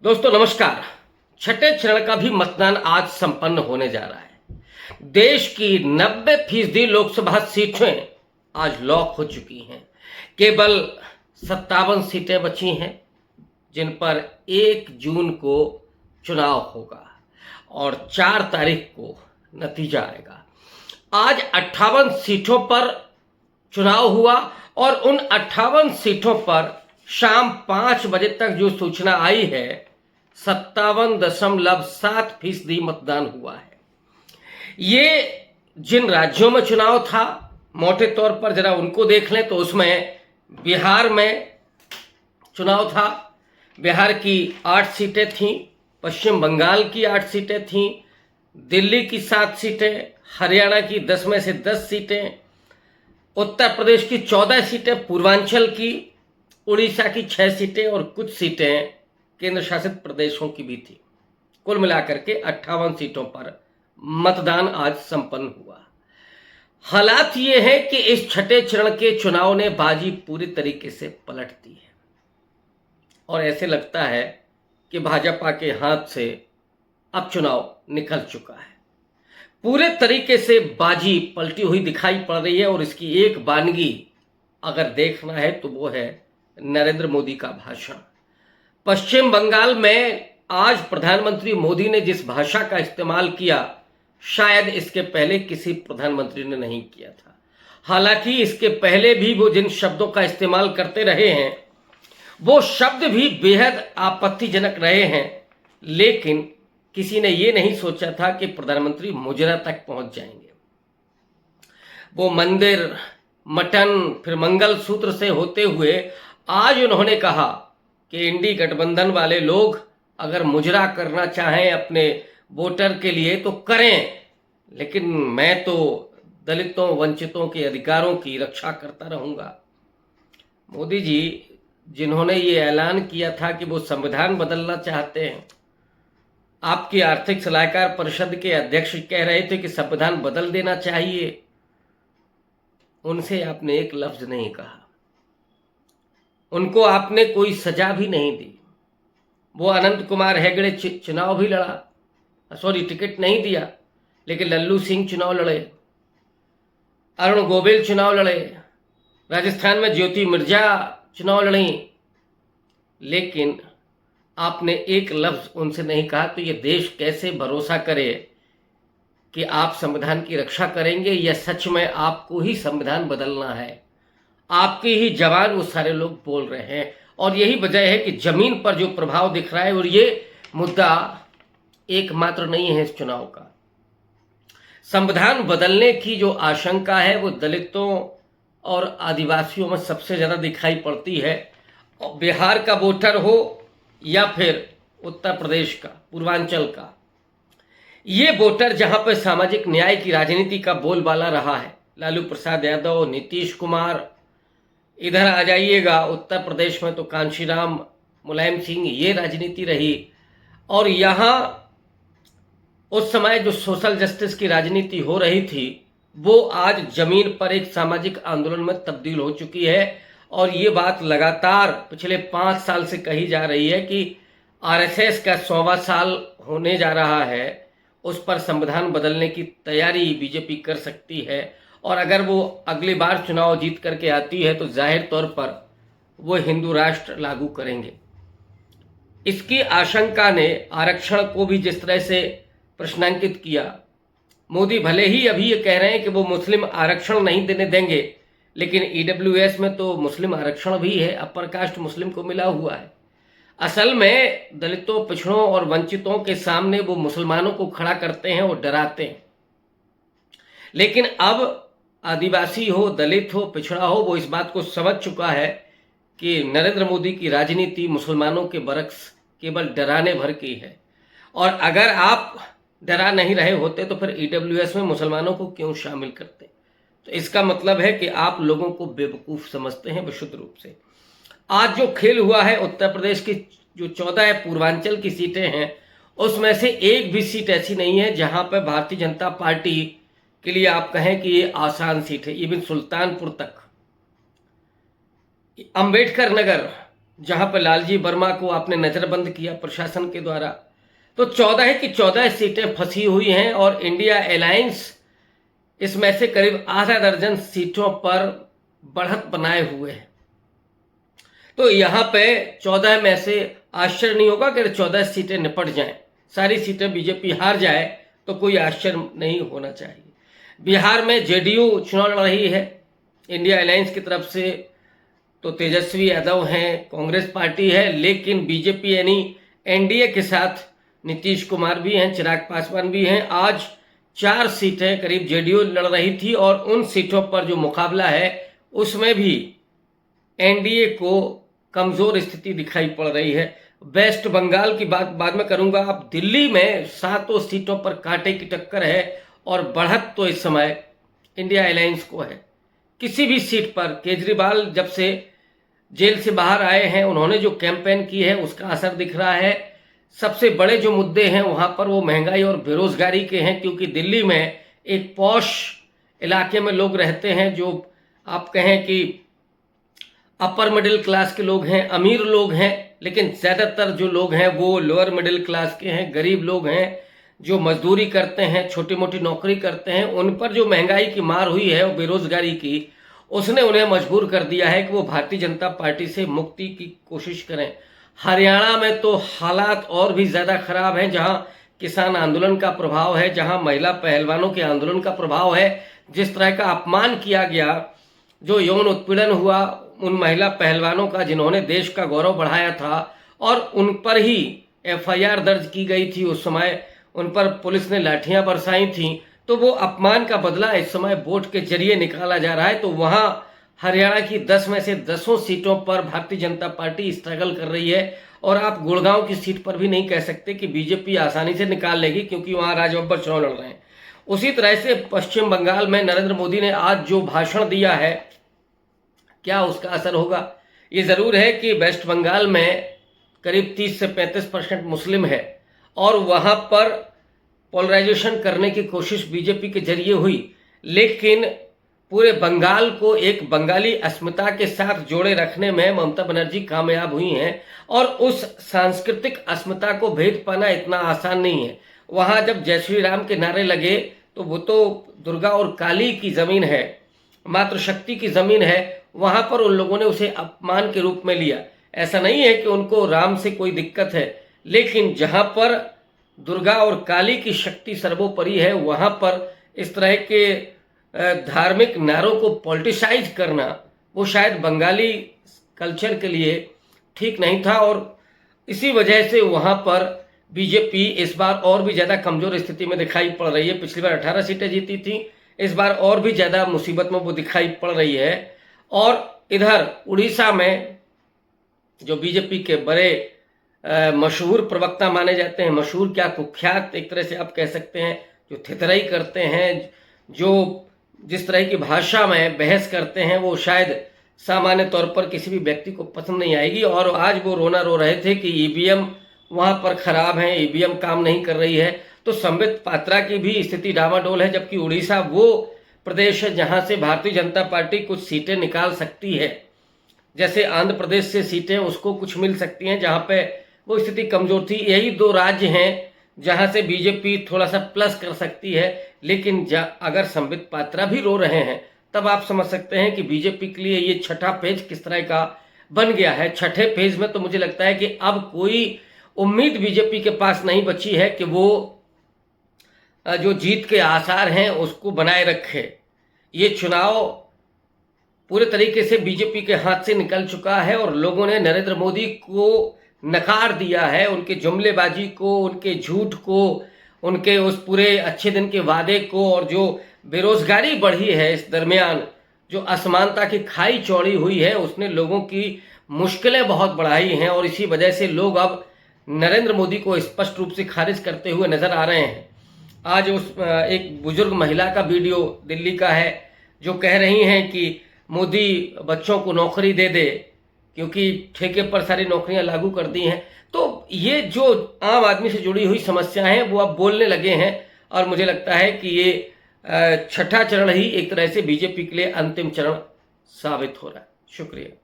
दोस्तों नमस्कार। छठे चरण का भी मतदान आज संपन्न होने जा रहा है। देश की 90% लोकसभा सीटें आज लॉक हो चुकी हैं। केवल 57 सीटें बची हैं जिन पर 1 जून को चुनाव होगा और 4 तारीख को नतीजा आएगा। आज 58 सीटों पर चुनाव हुआ और उन 58 सीटों पर शाम 5 बजे तक जो सूचना आई है 57.7% मतदान हुआ है। ये जिन राज्यों में चुनाव था मोटे तौर पर जरा उनको देख लें तो उसमें बिहार में चुनाव था। बिहार की 8 सीटें थीं, पश्चिम बंगाल की 8 सीटें थीं, दिल्ली की 7 सीटें, हरियाणा की 10 में से 10 सीटें, उत्तर प्रदेश की 14 सीटें, पूर्वांचल की, उड़ीसा की 6 सीटें और कुछ सीटें केंद्र शासित प्रदेशों की भी थी। कुल मिलाकर के 58 सीटों पर मतदान आज संपन्न हुआ। हालात ये है कि इस छठे चरण के चुनाव ने बाजी पूरी तरीके से पलट दी है और ऐसे लगता है कि भाजपा के हाथ से अब चुनाव निकल चुका है। पूरे तरीके से बाजी पलटी हुई दिखाई पड़ रही है और इसकी एक बानगी अगर देखना है तो वो है नरेंद्र मोदी का भाषण। पश्चिम बंगाल में आज प्रधानमंत्री मोदी ने जिस भाषा का इस्तेमाल किया शायद इसके पहले किसी प्रधानमंत्री ने नहीं किया था। हालांकि इसके पहले भी वो जिन शब्दों का इस्तेमाल करते रहे हैं वो शब्द भी बेहद आपत्तिजनक रहे हैं, लेकिन किसी ने ये नहीं सोचा था कि प्रधानमंत्री मुजरा तक पहुंच जाएंगे। वो मंदिर, मटन, फिर मंगल सूत्र से होते हुए आज उन्होंने कहा कि इंडी गठबंधन वाले लोग अगर मुजरा करना चाहें अपने वोटर के लिए तो करें, लेकिन मैं तो दलितों, वंचितों के अधिकारों की रक्षा करता रहूंगा। मोदी जी जिन्होंने ये ऐलान किया था कि वो संविधान बदलना चाहते हैं, आपकी आर्थिक सलाहकार परिषद के अध्यक्ष कह रहे थे कि संविधान बदल देना चाहिए, उनसे आपने एक लफ्ज नहीं कहा, उनको आपने कोई सजा भी नहीं दी। वो अनंत कुमार हेगड़े चुनाव भी टिकट नहीं दिया, लेकिन लल्लू सिंह चुनाव लड़े, अरुण गोविल चुनाव लड़े, राजस्थान में ज्योति मिर्जा चुनाव लड़ी, लेकिन आपने एक लफ्ज उनसे नहीं कहा। तो ये देश कैसे भरोसा करे कि आप संविधान की रक्षा करेंगे या सच में आपको ही संविधान बदलना है। आपकी ही जवान वो सारे लोग बोल रहे हैं और यही वजह है कि जमीन पर जो प्रभाव दिख रहा है, और ये मुद्दा एकमात्र नहीं है इस चुनाव का। संविधान बदलने की जो आशंका है वो दलितों और आदिवासियों में सबसे ज़्यादा दिखाई पड़ती है। और बिहार का वोटर हो या फिर उत्तर प्रदेश का, पूर्वांचल का, ये वोटर जहां पर सामाजिक न्याय की राजनीति का बोलबाला रहा है, लालू प्रसाद यादव, नीतीश कुमार, इधर आ जाइएगा उत्तर प्रदेश में तो कांशीराम, मुलायम सिंह, ये राजनीति रही। और यहाँ उस समय जो सोशल जस्टिस की राजनीति हो रही थी वो आज जमीन पर एक सामाजिक आंदोलन में तब्दील हो चुकी है। और ये बात लगातार पिछले 5 साल से कही जा रही है कि आरएसएस का 100वां साल होने जा रहा है, उस पर संविधान बदलने की तैयारी बीजेपी कर सकती है। और अगर वो अगली बार चुनाव जीत करके आती है तो जाहिर तौर पर वो हिंदू राष्ट्र लागू करेंगे। इसकी आशंका ने आरक्षण को भी जिस तरह से प्रश्नांकित किया, मोदी भले ही अभी ये कह रहे हैं कि वो मुस्लिम आरक्षण नहीं देने देंगे, लेकिन ईडब्ल्यूएस में तो मुस्लिम आरक्षण भी है, अपर कास्ट मुस्लिम को मिला हुआ है। असल में दलितों, पिछड़ों और वंचितों के सामने वो मुसलमानों को खड़ा करते हैं और डराते हैं। लेकिन अब आदिवासी हो, दलित हो, पिछड़ा हो, वो इस बात को समझ चुका है कि नरेंद्र मोदी की राजनीति मुसलमानों के बरक्स केवल डराने भर की है। और अगर आप डरा नहीं रहे होते तो फिर ईडब्ल्यूएस में मुसलमानों को क्यों शामिल करते? तो इसका मतलब है कि आप लोगों को बेवकूफ़ समझते हैं विशुद्ध रूप से। आज जो खेल हुआ है, उत्तर प्रदेश की जो 14 पूर्वांचल की सीटें हैं उसमें से एक भी सीट ऐसी नहीं है जहां पर भारतीय जनता पार्टी के लिए आप कहें कि ये आसान सीट है। इवन सुल्तानपुर तक, अंबेडकर नगर, जहां पर लालजी वर्मा को आपने नज़रबंद किया प्रशासन के द्वारा। तो 14 की 14 सीटें फंसी हुई हैं और इंडिया अलायंस इसमें से करीब आधा दर्जन सीटों पर बढ़त बनाए हुए है। तो यहाँ पे 14 में से आश्चर्य नहीं होगा कि 14 सीटें निपट जाएं, सारी सीटें बीजेपी हार जाए तो कोई आश्चर्य नहीं होना चाहिए। बिहार में जेडीयू चुनाव लड़ रही है इंडिया अलायंस की तरफ से, तो तेजस्वी यादव हैं, कांग्रेस पार्टी है, लेकिन बीजेपी यानी एनडीए के साथ नीतीश कुमार भी हैं, चिराग पासवान भी हैं। आज 4 सीटें करीब जेडीयू लड़ रही थी और उन सीटों पर जो मुकाबला है उसमें भी एनडीए को कमजोर स्थिति दिखाई पड़ रही है। वेस्ट बंगाल की बात बाद में करूंगा। अब दिल्ली में 7 सीटों पर कांटे की टक्कर है और बढ़त तो इस समय इंडिया अलायंस को है। किसी भी सीट पर केजरीवाल जब से जेल से बाहर आए हैं, उन्होंने जो कैंपेन की है उसका असर दिख रहा है। सबसे बड़े जो मुद्दे हैं वहां पर वो महंगाई और बेरोजगारी के हैं, क्योंकि दिल्ली में एक पॉश इलाके में लोग रहते हैं जो आप कहें कि अपर मिडिल क्लास के लोग हैं, अमीर लोग हैं, लेकिन ज़्यादातर जो लोग हैं वो लोअर मिडिल क्लास के हैं, गरीब लोग हैं जो मजदूरी करते हैं, छोटी मोटी नौकरी करते हैं। उन पर जो महंगाई की मार हुई है और बेरोजगारी की, उसने उन्हें मजबूर कर दिया है कि वो भारतीय जनता पार्टी से मुक्ति की कोशिश करें। हरियाणा में तो हालात और भी ज़्यादा खराब हैं, जहां किसान आंदोलन का प्रभाव है, जहां महिला पहलवानों के आंदोलन का प्रभाव है। जिस तरह का अपमान किया गया, जो यौन उत्पीड़न हुआ उन महिला पहलवानों का जिन्होंने देश का गौरव बढ़ाया था, और उन पर ही एफआईआर दर्ज की गई थी। उस समय उन पर पुलिस ने लाठियां बरसाई थी। तो वो अपमान का बदला इस समय वोट के जरिए निकाला जा रहा है। तो वहां हरियाणा की 10 में से 10 सीटों पर भारतीय जनता पार्टी स्ट्रगल कर रही है, और आप गुड़गांव की सीट पर भी नहीं कह सकते कि बीजेपी आसानी से निकाल लेगी, क्योंकि वहां राजबब्बर चुनाव लड़ रहे हैं। उसी तरह से पश्चिम बंगाल में नरेंद्र मोदी ने आज जो भाषण दिया है, क्या उसका असर होगा? ये जरूर है कि वेस्ट बंगाल में करीब 30 से 35% मुस्लिम है, और वहां पर पोलराइजेशन करने की कोशिश बीजेपी के जरिए हुई, लेकिन पूरे बंगाल को एक बंगाली अस्मिता के साथ जोड़े रखने में ममता बनर्जी कामयाब हुई हैं, और उस सांस्कृतिक अस्मिता को भेद पाना इतना आसान नहीं है। वहां जब जय श्री राम के नारे लगे तो वो तो दुर्गा और काली की जमीन है, मातृशक्ति की जमीन है, वहां पर उन लोगों ने उसे अपमान के रूप में लिया। ऐसा नहीं है कि उनको राम से कोई दिक्कत है, लेकिन जहां पर दुर्गा और काली की शक्ति सर्वोपरि है, वहां पर इस तरह के धार्मिक नारों को पॉलिटिसाइज करना वो शायद बंगाली कल्चर के लिए ठीक नहीं था, और इसी वजह से वहां पर बीजेपी इस बार और भी ज़्यादा कमज़ोर स्थिति में दिखाई पड़ रही है। पिछली बार 18 सीटें जीती थी, इस बार और भी ज़्यादा मुसीबत में वो दिखाई पड़ रही है। और इधर उड़ीसा में जो बीजेपी के बड़े मशहूर प्रवक्ता माने जाते हैं, मशहूर क्या कुख्यात एक तरह से आप कह सकते हैं, जो थितराई करते हैं, जो जिस तरह की भाषा में बहस करते हैं, वो शायद सामान्य तौर पर किसी भी व्यक्ति को पसंद नहीं आएगी। और आज वो रोना रो रहे थे कि ईवीएम वहाँ पर खराब है, ईवीएम काम नहीं कर रही है। तो संबित पात्रा की भी स्थिति डामाडोल है, जबकि उड़ीसा वो प्रदेश है जहाँ से भारतीय जनता पार्टी कुछ सीटें निकाल सकती है। जैसे आंध्र प्रदेश से सीटें उसको कुछ मिल सकती हैं, जहाँ पे वो स्थिति कमजोर थी। यही 2 राज्य हैं जहाँ से बीजेपी थोड़ा सा प्लस कर सकती है। लेकिन अगर संबित पात्रा भी रो रहे हैं, तब आप समझ सकते हैं कि बीजेपी के लिए ये छठा पेज किस तरह का बन गया है। छठे पेज में तो मुझे लगता है कि अब कोई उम्मीद बीजेपी के पास नहीं बची है कि वो जो जीत के आसार हैं उसको बनाए रखे। ये चुनाव पूरे तरीके से बीजेपी के हाथ से निकल चुका है, और लोगों ने नरेंद्र मोदी को नकार दिया है, उनके जुमलेबाजी को, उनके झूठ को, उनके उस पूरे अच्छे दिन के वादे को। और जो बेरोजगारी बढ़ी है इस दरमियान, जो असमानता की खाई चौड़ी हुई है, उसने लोगों की मुश्किलें बहुत बढ़ाई हैं, और इसी वजह से लोग अब नरेंद्र मोदी को स्पष्ट रूप से खारिज करते हुए नजर आ रहे हैं। आज उस एक बुजुर्ग महिला का वीडियो दिल्ली का है, जो कह रही हैं कि मोदी बच्चों को नौकरी दे दे, क्योंकि ठेके पर सारी नौकरियां लागू कर दी हैं। तो ये जो आम आदमी से जुड़ी हुई समस्याएं हैं वो अब बोलने लगे हैं, और मुझे लगता है कि ये छठा चरण ही एक तरह से बीजेपी के लिए अंतिम चरण साबित हो रहा है। शुक्रिया।